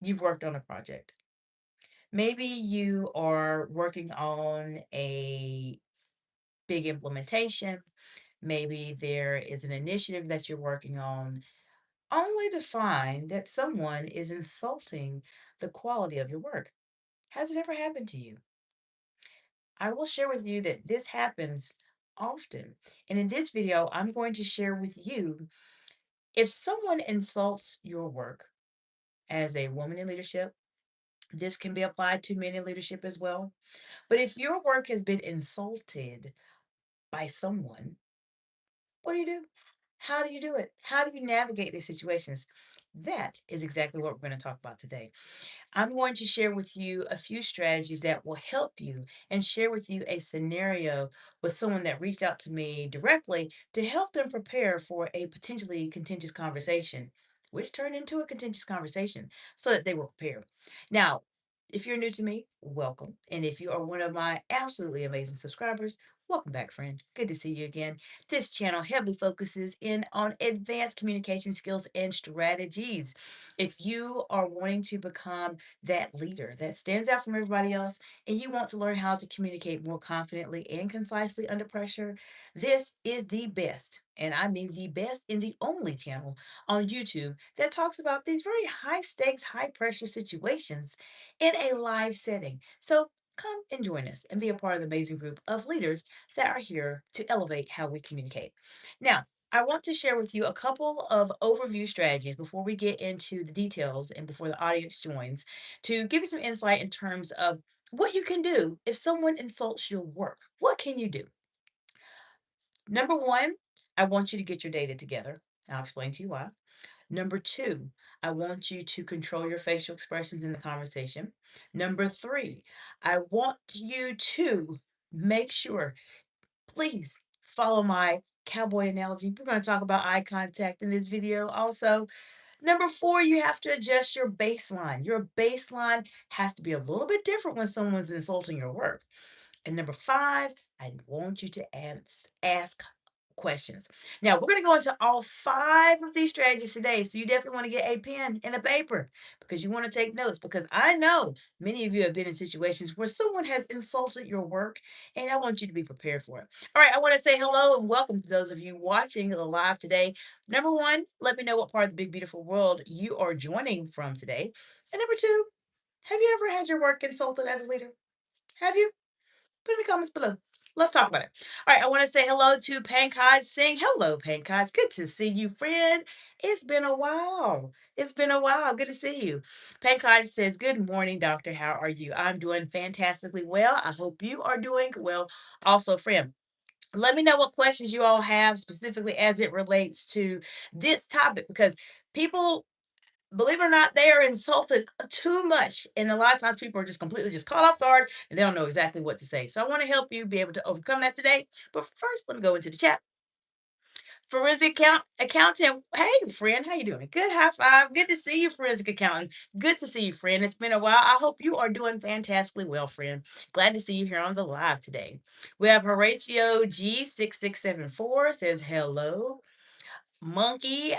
you've worked on a project. Maybe you are working on a big implementation. Maybe there is an initiative that you're working on, only to find that someone is insulting the quality of your work. Has it ever happened to you? I will share with you that this happens often. And in this video, I'm going to share with you if someone insults your work as a woman in leadership, this can be applied to men in leadership as well. But if your work has been insulted by someone, what do you do? How do you do it? How do you navigate these situations? That is exactly what we're going to talk about today. I'm going to share with you a few strategies that will help you and share with you a scenario with someone that reached out to me directly to help them prepare for a potentially contentious conversation, which turned into a contentious conversation so that they were prepared. Now, if you're new to me, welcome. And if you are one of my absolutely amazing subscribers, welcome back, friend. Good to see you again. This channel heavily focuses in on advanced communication skills and strategies. If you are wanting to become that leader that stands out from everybody else and you want to learn how to communicate more confidently and concisely under pressure, this is the best, and I mean the best and the only channel on YouTube that talks about these very high stakes, high pressure situations in a live setting. So come and join us and be a part of the amazing group of leaders that are here to elevate how we communicate. Now, I want to share with you a couple of overview strategies before we get into the details and before the audience joins to give you some insight in terms of what you can do if someone insults your work. What can you do? Number one, I want you to get your data together. I'll explain to you why. Number two, I want you to control your facial expressions in the conversation. Number three, I want you to make sure, please follow my cowboy analogy. We're going to talk about eye contact in this video also. Number four, you have to adjust your baseline. Your baseline has to be a little bit different when someone's insulting your work. And number five, I want you to ask questions. Now, we're going to go into all five of these strategies today. So you definitely want to get a pen and a paper because you want to take notes. Because I know many of you have been in situations where someone has insulted your work, and I want you to be prepared for it. All right, I want to say hello and welcome to those of you watching the live today. Number one, let me know what part of the big, beautiful world you are joining from today. And number two, have you ever had your work insulted as a leader? Have you? Put in the comments below. Let's talk about it. All right, I want to say hello to Pankaj Singh. Hello, Pankaj. Good to see you, friend. It's been a while. It's been a while. Good to see you. Pankaj says, "Good morning, doctor. How are you? I'm doing fantastically well. I hope you are doing well. Also, friend, let me know what questions you all have specifically as it relates to this topic because people, believe it or not, they are insulted too much. And a lot of times people are just completely just caught off guard and they don't know exactly what to say. So I want to help you be able to overcome that today. But first, let me go into the chat. Accountant. Hey, friend, how you doing? Good, high five. Good to see you, forensic accountant. Good to see you, friend. It's been a while. I hope you are doing fantastically well, friend. Glad to see you here on the live today. We have Horatio G6674 says hello. Monkey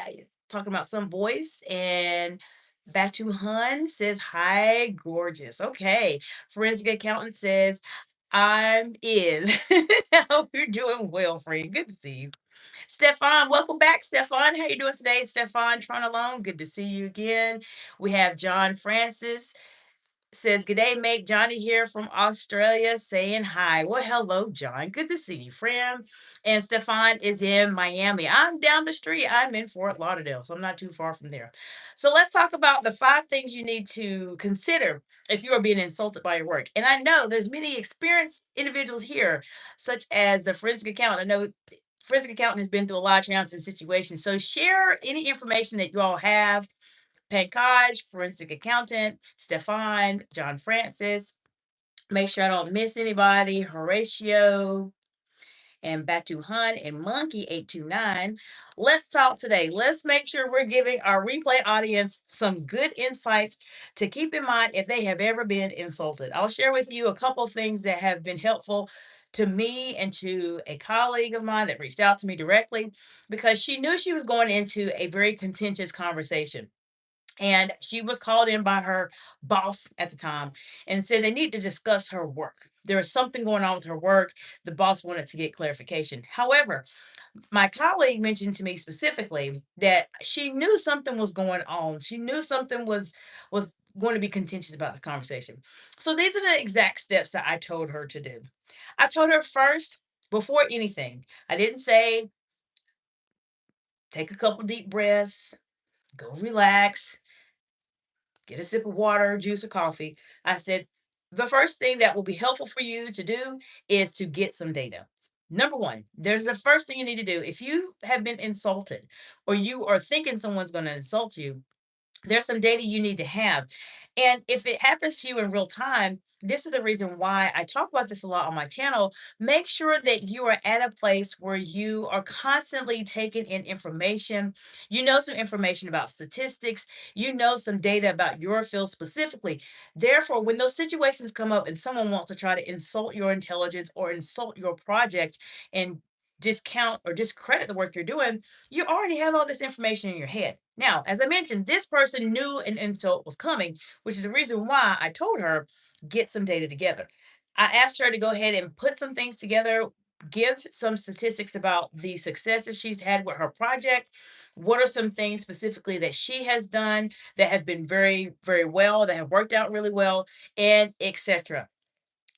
talking about some voice, and Batu Hun says hi, gorgeous. Okay, forensic accountant says I'm is. I hope you're doing well, friend. Good to see you. Stefan, welcome back, Stefan. How you doing today, Stefan? Tron alone. Good to see you again. We have John Francis says, "Good day, mate. Johnny here from Australia saying hi." Well, hello, John. Good to see you, friend. And Stefan is in Miami. I'm down the street. I'm in Fort Lauderdale, so I'm not too far from there. So let's talk about the five things you need to consider if you are being insulted by your work. And I know there's many experienced individuals here, such as the forensic accountant. I know forensic accountant has been through a lot of challenging situations. So share any information that you all have. Pankaj, forensic accountant, Stefan, John Francis. Make sure I don't miss anybody. Horatio and Batu Hun and Monkey 829. Let's talk today. Let's make sure we're giving our replay audience some good insights to keep in mind if they have ever been insulted. I'll share with you a couple things that have been helpful to me and to a colleague of mine that reached out to me directly because she knew she was going into a very contentious conversation. And she was called in by her boss at the time and said they need to discuss her work. There was something going on with her work. The boss wanted to get clarification. However, my colleague mentioned to me specifically that she knew something was going on. She knew something was going to be contentious about this conversation. So these are the exact steps that I told her to do. I told her first, before anything, I didn't say take a couple deep breaths, go relax, get a sip of water, juice, or coffee. I said, the first thing that will be helpful for you to do is to get some data. Number one, there's the first thing you need to do. If you have been insulted or you are thinking someone's going to insult you, there's some data you need to have. And if it happens to you in real time, this is the reason why I talk about this a lot on my channel. Make sure that you are at a place where you are constantly taking in information. You know some information about statistics, you know some data about your field specifically. Therefore, when those situations come up and someone wants to try to insult your intelligence or insult your project and discount or discredit the work you're doing, you already have all this information in your head. Now, as I mentioned, this person knew an insult was coming, which is the reason why I told her get some data together. I asked her to go ahead and put some things together, give some statistics about the successes she's had with her project. What are some things specifically that she has done that have been very, very well, that have worked out really well, and etc.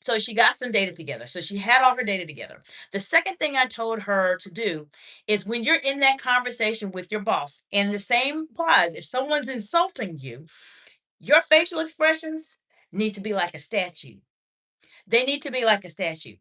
So she got some data together. So she had all her data together. The second thing I told her to do is when you're in that conversation with your boss, and the same applies if someone's insulting you, your facial expressions need to be like a statue. They need to be like a statue.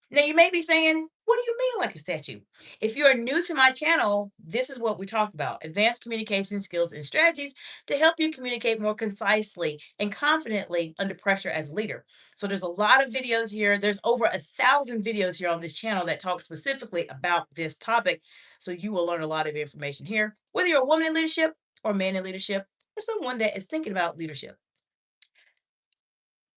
Now, you may be saying, what do you mean like a statue? If you are new to my channel, this is what we talk about advanced communication skills and strategies to help you communicate more concisely and confidently under pressure as a leader. So, there's a lot of videos here. There's over 1,000 videos here on this channel that talk specifically about this topic. So, you will learn a lot of information here, whether you're a woman in leadership or man in leadership or someone that is thinking about leadership.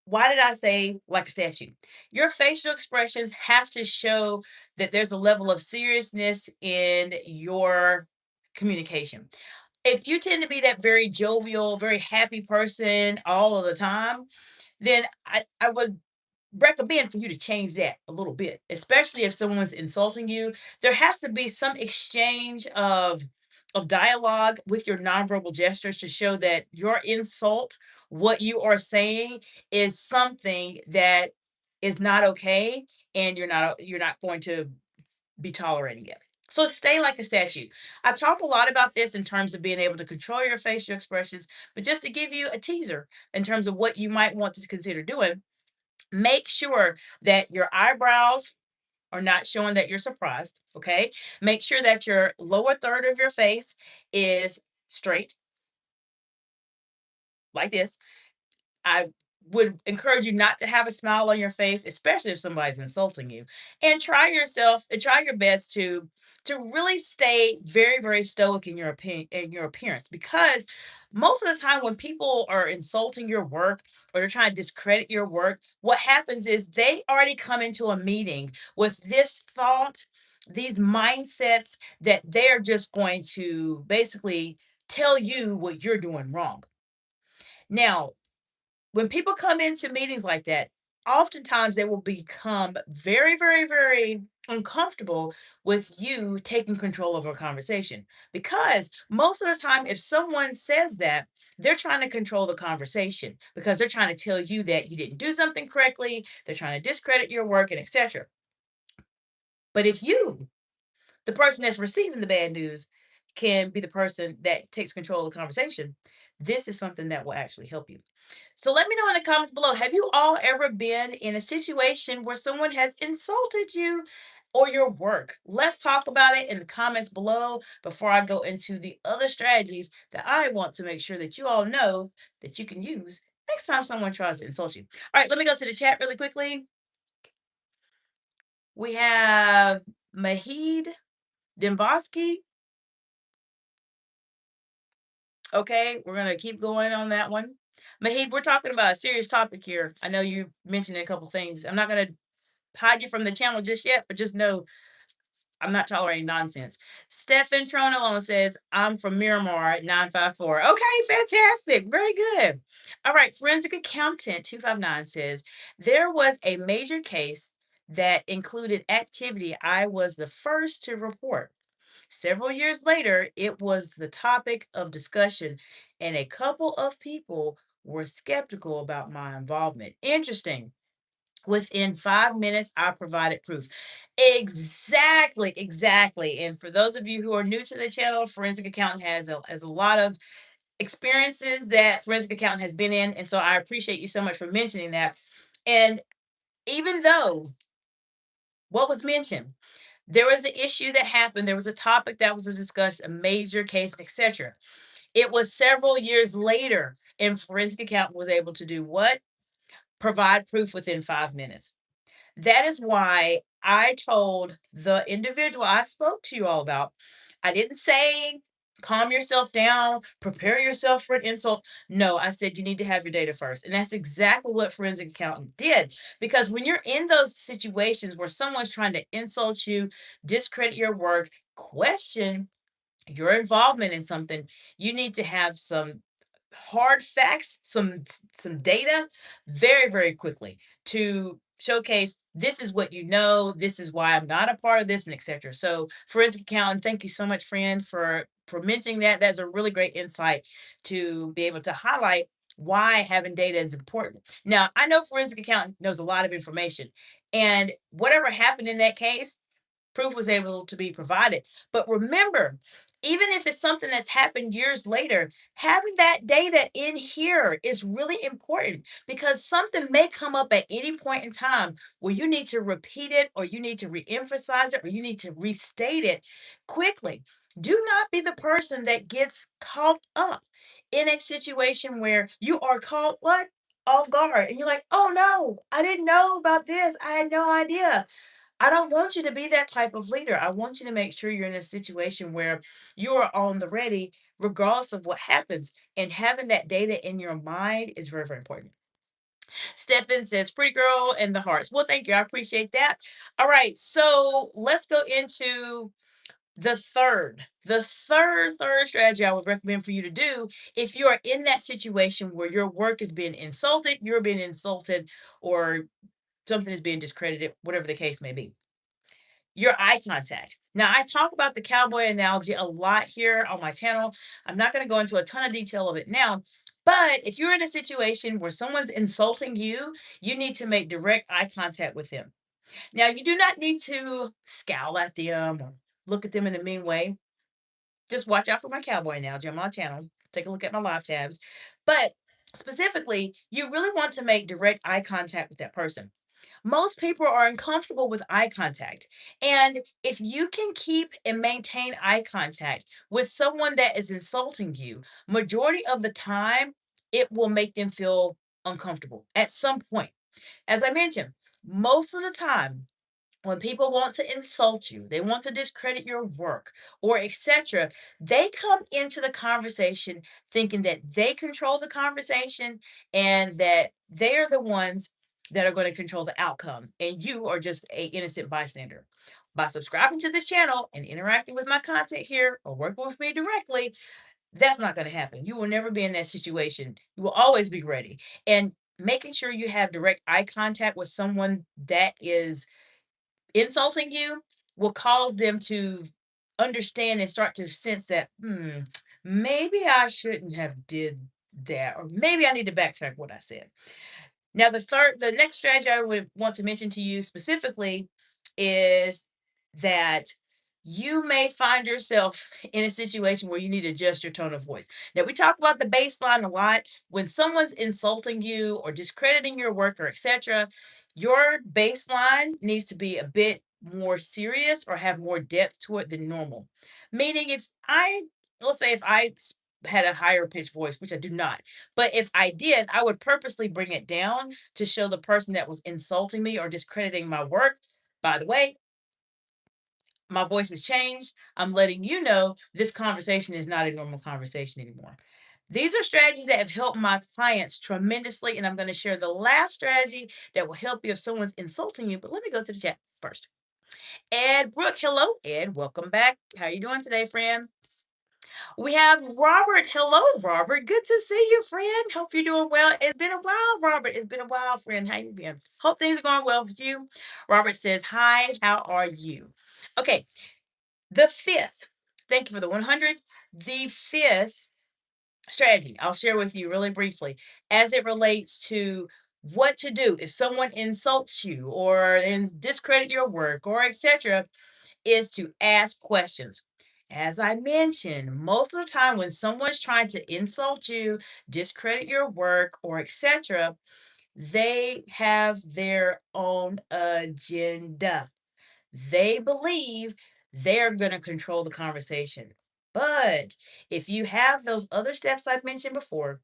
Why did I say like a statue? Your facial expressions have to show that there's a level of seriousness in your communication. If you tend to be that very jovial, very happy person all of the time, then I would recommend for you to change that a little bit, especially if someone's insulting you. There has to be some exchange of dialogue with your nonverbal gestures to show that your insult, what you are saying, is something that is not okay, and you're not going to be tolerating it. So stay like a statue. I talk a lot about this in terms of being able to control your facial expressions, but just to give you a teaser in terms of what you might want to consider doing, make sure that your eyebrows are not showing that you're surprised. Okay. Make sure that your lower third of your face is straight, like this. I would encourage you not to have a smile on your face, especially if somebody's insulting you. And try your best to really stay very, very stoic in in your appearance, because most of the time when people are insulting your work or they're trying to discredit your work, what happens is they already come into a meeting with this thought, these mindsets that they're just going to basically tell you what you're doing wrong. Now, when people come into meetings like that, oftentimes they will become very, very, very uncomfortable with you taking control of a conversation. Because most of the time, if someone says that, they're trying to control the conversation because they're trying to tell you that you didn't do something correctly, they're trying to discredit your work and etc. But if you, the person that's receiving the bad news, can be the person that takes control of the conversation, this is something that will actually help you. So let me know in the comments below. Have you all ever been in a situation where someone has insulted you or your work? Let's talk about it in the comments below before I go into the other strategies that I want to make sure that you all know that you can use next time someone tries to insult you. All right, let me go to the chat really quickly. We have Mahid Dimboski. Okay, we're gonna keep going on that one. Mahid, we're talking about a serious topic here. I know you mentioned a couple things. I'm not gonna hide you from the channel just yet, but just know I'm not tolerating nonsense. Stefan Tronalone says, I'm from Miramar 954. Okay, fantastic. Very good. All right, forensic accountant 259 says, there was a major case that included activity I was the first to report. Several years later, it was the topic of discussion, and a couple of people were skeptical about my involvement. Interesting. Within 5 minutes, I provided proof. Exactly, exactly. And for those of you who are new to the channel, Forensic Accountant has a lot of experiences that Forensic Accountant has been in. And so I appreciate you so much for mentioning that. And even though what was mentioned, there was an issue that happened, there was a topic that was discussed, a major case, etc. It was several years later, and Forensic Accountant was able to do what? Provide proof within 5 minutes. That is why I told the individual I spoke to you all about, I didn't say calm yourself down, prepare yourself for an insult. No, I said you need to have your data first. And that's exactly what Forensic Accountant did. Because when you're in those situations where someone's trying to insult you, discredit your work, question your involvement in something, you need to have some hard facts, some data very, very quickly to showcase this is what you know, this is why I'm not a part of this, and etc. So, forensic accountant, thank you so much, friend, for mentioning that. That's a really great insight to be able to highlight why having data is important. Now, I know forensic accountant knows a lot of information, and whatever happened in that case, proof was able to be provided. But remember, even if it's something that's happened years later, having that data in here is really important because something may come up at any point in time where you need to repeat it or you need to reemphasize it or you need to restate it quickly. Do not be the person that gets caught up in a situation where you are caught what? Off guard. And you're like, oh no, I didn't know about this. I had no idea. I don't want you to be that type of leader. I want you to make sure you're in a situation where you are on the ready, regardless of what happens. And having that data in your mind is very, very important. Stefan says, pretty girl and the hearts. Well, thank you. I appreciate that. All right. So let's go into the third strategy I would recommend for you to do if you are in that situation where your work is being insulted, you're being insulted, or something is being discredited, whatever the case may be. Your eye contact. Now, I talk about the cowboy analogy a lot here on my channel. I'm not going to go into a ton of detail of it now, but if you're in a situation where someone's insulting you, you need to make direct eye contact with them. Now, you do not need to scowl at them or look at them in a mean way. Just watch out for my cowboy analogy on my channel. Take a look at my live tabs. But specifically, you really want to make direct eye contact with that person. Most people are uncomfortable with eye contact. And if you can keep and maintain eye contact with someone that is insulting you, majority of the time, it will make them feel uncomfortable at some point. As I mentioned, most of the time, when people want to insult you, they want to discredit your work or etc., they come into the conversation thinking that they control the conversation and that they're the ones that are going to control the outcome and you are just a innocent bystander. By subscribing to this channel and interacting with my content here or working with me directly, that's not going to happen. You will never be in that situation. You will always be ready. And making sure you have direct eye contact with someone that is insulting you will cause them to understand and start to sense that, maybe I shouldn't have did that, or maybe I need to backtrack what I said. Now, the next strategy I would want to mention to you specifically is that you may find yourself in a situation where you need to adjust your tone of voice. Now, we talk about the baseline a lot. When someone's insulting you or discrediting your work or etc., your baseline needs to be a bit more serious or have more depth to it than normal. Meaning, let's say if had a higher pitched voice, which I do not, but if I did, I would purposely bring it down to show the person that was insulting me or discrediting my work, by the way, my voice has changed. I'm letting you know this conversation is not a normal conversation anymore. These are strategies that have helped my clients tremendously. And I'm going to share the last strategy that will help you if someone's insulting you. But let me go to the chat first. Ed Brooke. Hello, Ed. Welcome back. How you doing today, friend? We have Robert. Hello, Robert. Good to see you, friend. Hope you're doing well. It's been a while, Robert. It's been a while, friend. How you been? Hope things are going well with you. Robert says, "Hi, how are you?" Okay, the fifth. Thank you for the 100s. The fifth strategy I'll share with you really briefly as it relates to what to do if someone insults you or discredit your work or etc is to ask questions. As I mentioned, most of the time when someone's trying to insult you, discredit your work, or etc., they have their own agenda. They believe they're going to control the conversation. But if you have those other steps I've mentioned before,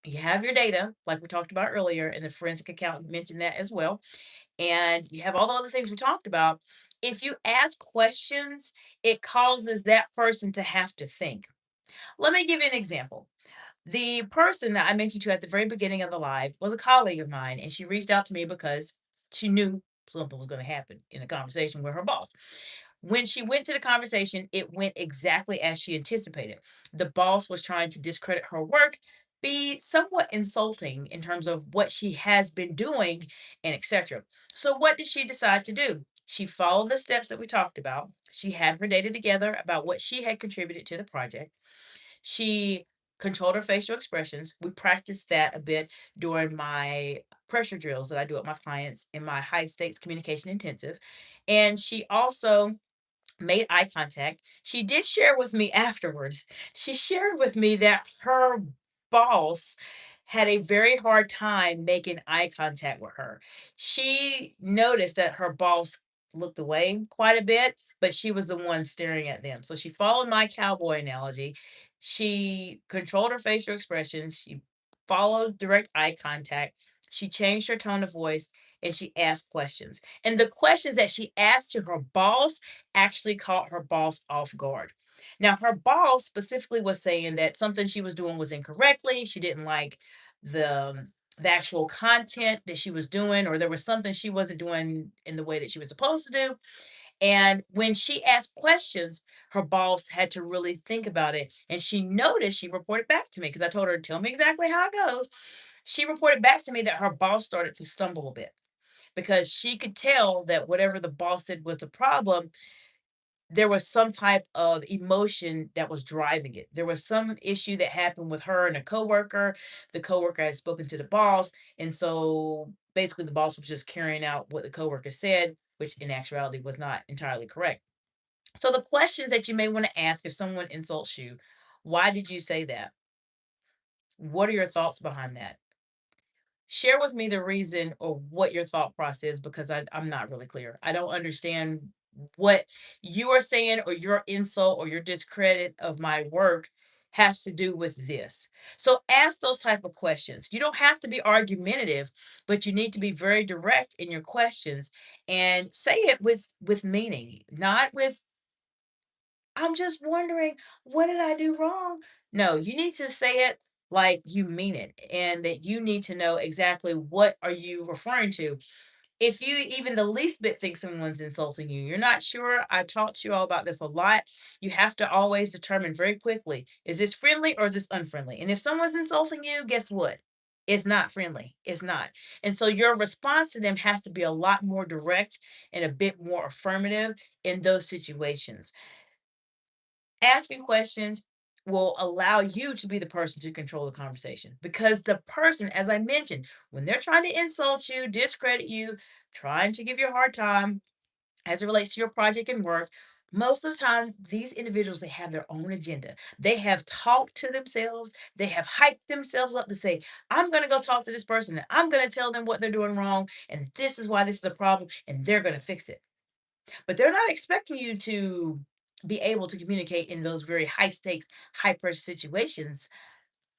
you have your data, like we talked about earlier, and the forensic accountant mentioned that as well, and you have all the other things we talked about. If you ask questions, it causes that person to have to think. Let me give you an example. The person that I mentioned to at the very beginning of the live was a colleague of mine, and she reached out to me because she knew something was going to happen in a conversation with her boss. When she went to the conversation, it went exactly as she anticipated. The boss was trying to discredit her work, be somewhat insulting in terms of what she has been doing, and etc. So, what did she decide to do? She followed the steps that we talked about. She had her data together about what she had contributed to the project. She controlled her facial expressions. We practiced that a bit during my pressure drills that I do with my clients in my high stakes communication intensive. And she also made eye contact. She did share with me afterwards. She shared with me that her boss had a very hard time making eye contact with her. She noticed that her boss looked away quite a bit, but she was the one staring at them. So she followed my cowboy analogy. She controlled her facial expressions. She followed direct eye contact. She changed her tone of voice and she asked questions. And the questions that she asked to her boss actually caught her boss off guard. Now, her boss specifically was saying that something she was doing was incorrectly. She didn't like the actual content that she was doing, or there was something she wasn't doing in the way that she was supposed to do. And when she asked questions, her boss had to really think about it. And she noticed, she reported back to me because I told her, tell me exactly how it goes. She reported back to me that her boss started to stumble a bit because she could tell that whatever the boss said was the problem, there was some type of emotion that was driving it. There was some issue that happened with her and a coworker. The coworker had spoken to the boss, and so basically the boss was just carrying out what the coworker said, which in actuality was not entirely correct. So the questions that you may want to ask if someone insults you, why did you say that? What are your thoughts behind that? Share with me the reason or what your thought process because I'm not really clear. I don't understand what you are saying or your insult or your discredit of my work has to do with this. So ask those type of questions. You don't have to be argumentative, but you need to be very direct in your questions and say it with meaning, not with I'm just wondering, what did I do wrong? No, you need to say it like you mean it and that you need to know exactly what are you referring to. If you even the least bit think someone's insulting you, you're not sure. I talked to you all about this a lot. You have to always determine very quickly, is this friendly or is this unfriendly? And if someone's insulting you, guess what? It's not friendly. It's not. And so your response to them has to be a lot more direct and a bit more affirmative in those situations. Asking questions will allow you to be the person to control the conversation because the person, as I mentioned, when they're trying to insult you, discredit you, trying to give you a hard time as it relates to your project and work, most of the time, these individuals, they have their own agenda. They have talked to themselves. They have hyped themselves up to say, I'm going to go talk to this person and I'm going to tell them what they're doing wrong. And this is why this is a problem. And they're going to fix it. But they're not expecting you to be able to communicate in those very high stakes, high pressure situations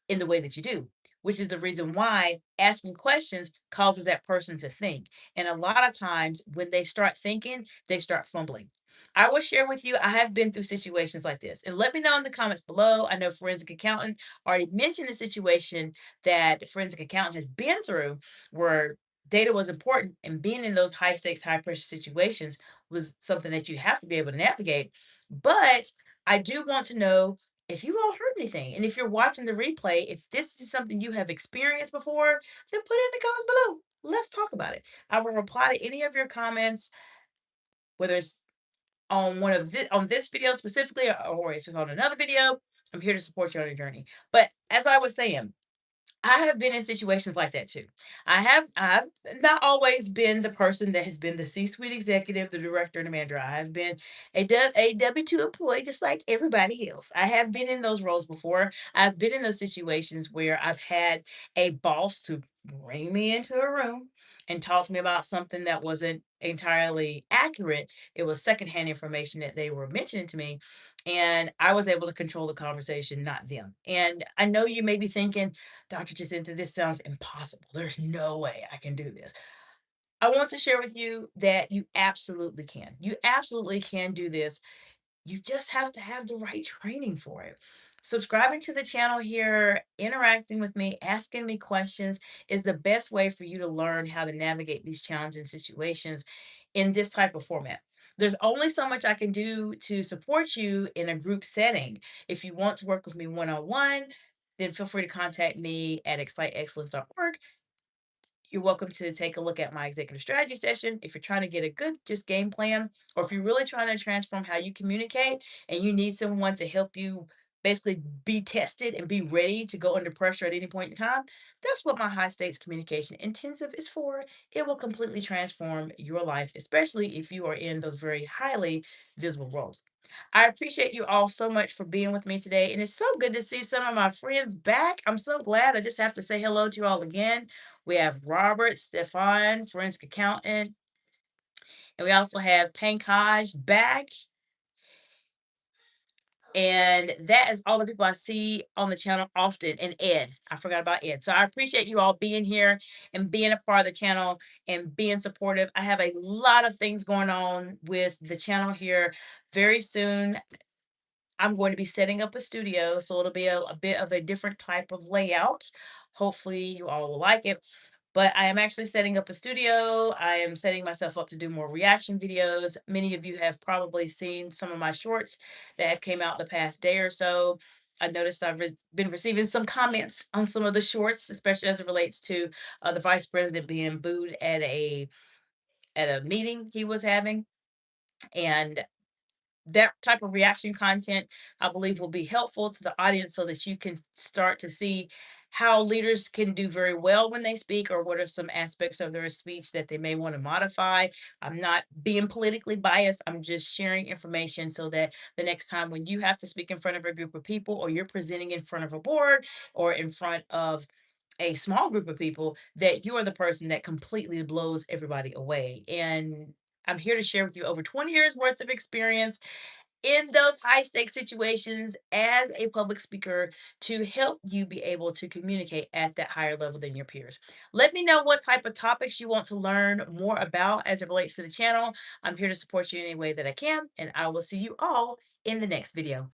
in the way that you do, which is the reason why asking questions causes that person to think. And a lot of times when they start thinking, they start fumbling. I will share with you, I have been through situations like this. And let me know in the comments below. I know Forensic Accountant already mentioned a situation that Forensic Accountant has been through where data was important and being in those high stakes, high pressure situations was something that you have to be able to navigate. But I do want to know if you all heard anything. And if you're watching the replay, if this is something you have experienced before, then put it in the comments below. Let's talk about it. I will reply to any of your comments, whether it's on on this video specifically, or if it's on another video. I'm here to support you on your journey. But as I was saying, I have been in situations like that too. I've not always been the person that has been the C-suite executive, the director, and the manager. I have been a W-2 employee just like everybody else. I have been in those roles before. I've been in those situations where I've had a boss to bring me into a room and talk to me about something that wasn't entirely accurate. It was secondhand information that they were mentioning to me, and I was able to control the conversation, not them. And I know you may be thinking, Dr. Jacinta, this sounds impossible. There's no way I can do this. I want to share with you that you absolutely can. You absolutely can do this. You just have to have the right training for it. Subscribing to the channel here, interacting with me, asking me questions is the best way for you to learn how to navigate these challenging situations in this type of format. There's only so much I can do to support you in a group setting. If you want to work with me one on one, then feel free to contact me at exciteexcellence.org. You're welcome to take a look at my executive strategy session if you're trying to get a good just game plan, or if you're really trying to transform how you communicate and you need someone to help you basically be tested and be ready to go under pressure at any point in time. That's what my high stakes communication intensive is for. It will completely transform your life, especially if you are in those very highly visible roles. I appreciate you all so much for being with me today, and it's so good to see some of my friends back. I'm so glad. I just have to say hello to you all again. We have Robert, Stefan, forensic accountant, and we also have Pankaj back. And that is all the people I see on the channel often. And Ed, I forgot about Ed. So I appreciate you all being here and being a part of the channel and being supportive. I have a lot of things going on with the channel here. Very soon, I'm going to be setting up a studio, so it'll be a bit of a different type of layout. Hopefully, you all will like it. But I am actually setting up a studio. I am setting myself up to do more reaction videos. Many of you have probably seen some of my shorts that have came out the past day or so. I noticed been receiving some comments on some of the shorts, especially as it relates to the vice president being booed at a meeting he was having. And that type of reaction content, I believe, will be helpful to the audience so that you can start to see how leaders can do very well when they speak, or what are some aspects of their speech that they may want to modify. I'm not being politically biased. I'm just sharing information so that the next time when you have to speak in front of a group of people, or you're presenting in front of a board, or in front of a small group of people, that you are the person that completely blows everybody away. And I'm here to share with you over 20 years worth of experience in those high stakes situations as a public speaker to help you be able to communicate at that higher level than your peers. Let me know what type of topics you want to learn more about as it relates to the channel. I'm here to support you in any way that I can, and I will see you all in the next video.